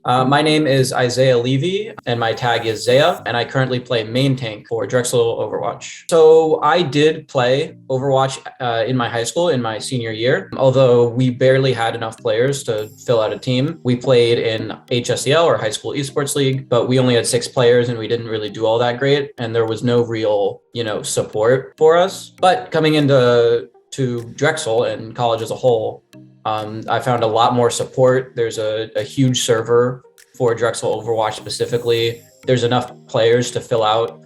My name is Isaiah Levy, and my tag is Zaya, and I currently play main tank for Drexel Overwatch. So I did play Overwatch in my high school in my senior year, although we barely had enough players to fill out a team. We played in HSEL, or High School Esports League, but we only had 6 players and we didn't really do all that great, and there was no real, support for us. But coming into Drexel and college as a whole, I found a lot more support. There's a huge server for Drexel Overwatch specifically. There's enough players to fill out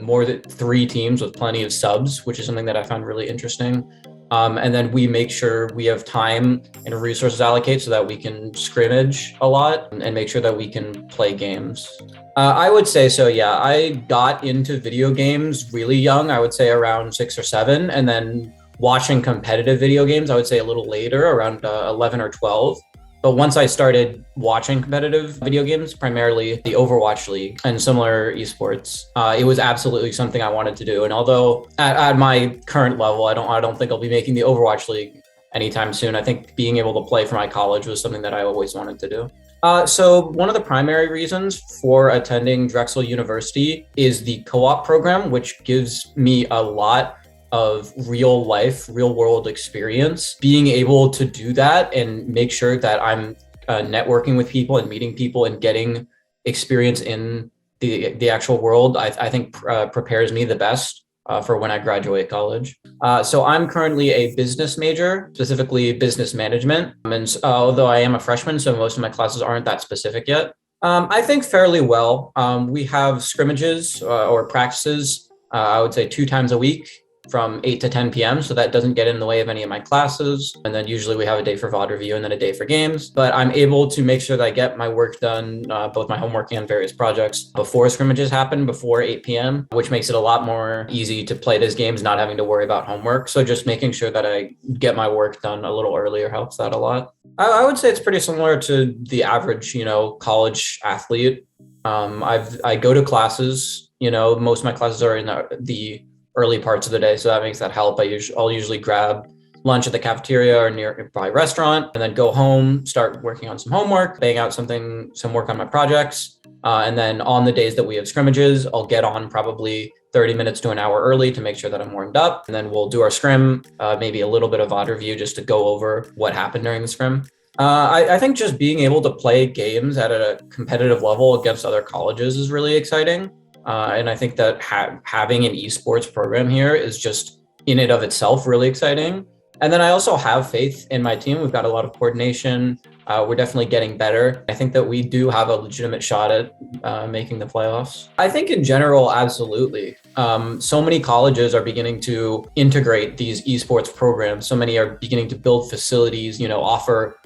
more than 3 teams with plenty of subs, which is something that I found really interesting. And then we make sure we have time and resources allocated so that we can scrimmage a lot and make sure that we can play games. I would say so, yeah. I got into video games really young, I would say around 6 or 7, and then watching competitive video games, I would say a little later, around 11 or 12. But once I started watching competitive video games, primarily the Overwatch League and similar esports, it was absolutely something I wanted to do. And although at my current level, I don't think I'll be making the Overwatch League anytime soon. I think being able to play for my college was something that I always wanted to do. So one of the primary reasons for attending Drexel University is the co-op program, which gives me a lot of real world experience. Being able to do that and make sure that I'm networking with people and meeting people and getting experience in the actual world, I think prepares me the best for when I graduate college. So I'm currently a business major, specifically business management. And although I am a freshman, so most of my classes aren't that specific yet. I think fairly well. We have scrimmages or practices, I would say 2 times a week, from 8 to 10 p.m. So that doesn't get in the way of any of my classes. And then usually we have a day for VOD review and then a day for games. But I'm able to make sure that I get my work done, both my homework and various projects, before scrimmages happen, before 8 p.m., which makes it a lot more easy to play those games, not having to worry about homework. So just making sure that I get my work done a little earlier helps that a lot. I would say it's pretty similar to the average, college athlete. I go to classes, most of my classes are in the early parts of the day, so that makes that help. I'll usually grab lunch at the cafeteria or nearby restaurant, and then go home, start working on some homework, bang out some work on my projects. And then on the days that we have scrimmages, I'll get on probably 30 minutes to an hour early to make sure that I'm warmed up. And then we'll do our scrim, maybe a little bit of VOD review just to go over what happened during the scrim. I think just being able to play games at a competitive level against other colleges is really exciting. And I think that having an esports program here is just in and of itself really exciting. And then I also have faith in my team. We've got a lot of coordination. We're definitely getting better. I think that we do have a legitimate shot at making the playoffs. I think in general, absolutely. So many colleges are beginning to integrate these esports programs. So many are beginning to build facilities, offer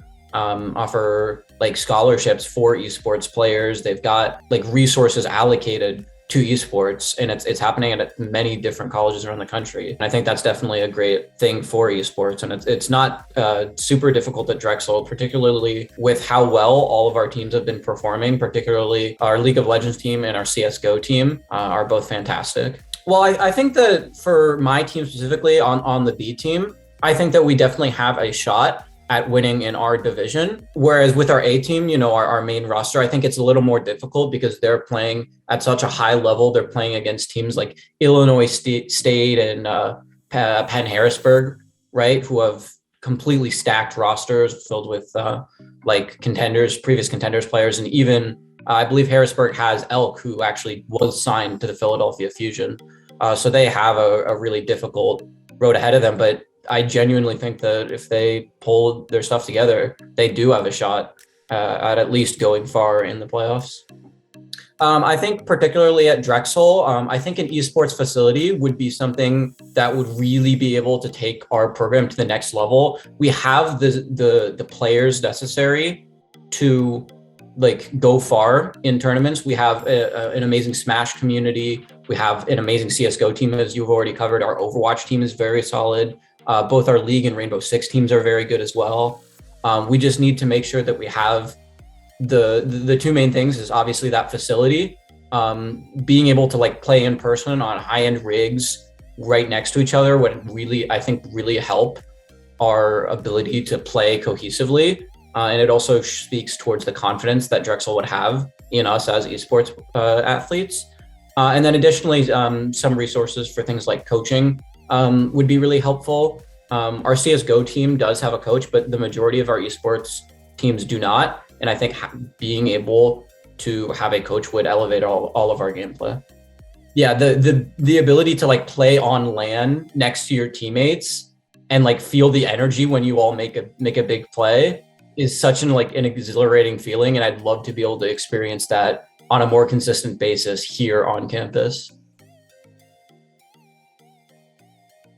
like scholarships for esports players. They've got like resources allocated to esports, and it's happening at many different colleges around the country. And I think that's definitely a great thing for esports. And it's not super difficult at Drexel, particularly with how well all of our teams have been performing. Particularly our League of Legends team and our CSGO team are both fantastic. Well, I think that for my team specifically on the B team, I think that we definitely have a shot at winning in our division. Whereas with our A team, our main roster, I think it's a little more difficult because they're playing at such a high level. They're playing against teams like Illinois State and Penn Harrisburg, right? Who have completely stacked rosters filled with previous contenders players. And even I believe Harrisburg has Elk, who actually was signed to the Philadelphia Fusion. So they have a really difficult road ahead of them. But I genuinely think that if they pull their stuff together, they do have a shot at least going far in the playoffs. I think particularly at Drexel, I think an esports facility would be something that would really be able to take our program to the next level. We have the players necessary to go far in tournaments. We have an amazing Smash community. We have an amazing CSGO team, as you've already covered. Our Overwatch team is very solid. Both our League and Rainbow Six teams are very good as well. We just need to make sure that we have the 2 main things is obviously that facility, being able to play in person on high-end rigs right next to each other would really, I think, really help our ability to play cohesively. And it also speaks towards the confidence that Drexel would have in us as esports athletes. And then additionally, some resources for things like coaching would be really helpful. Our CSGO team does have a coach, but the majority of our esports teams do not. And I think being able to have a coach would elevate all of our gameplay. Yeah, the ability to like play on LAN next to your teammates and like feel the energy when you all make a big play is such an exhilarating feeling, and I'd love to be able to experience that on a more consistent basis here on campus.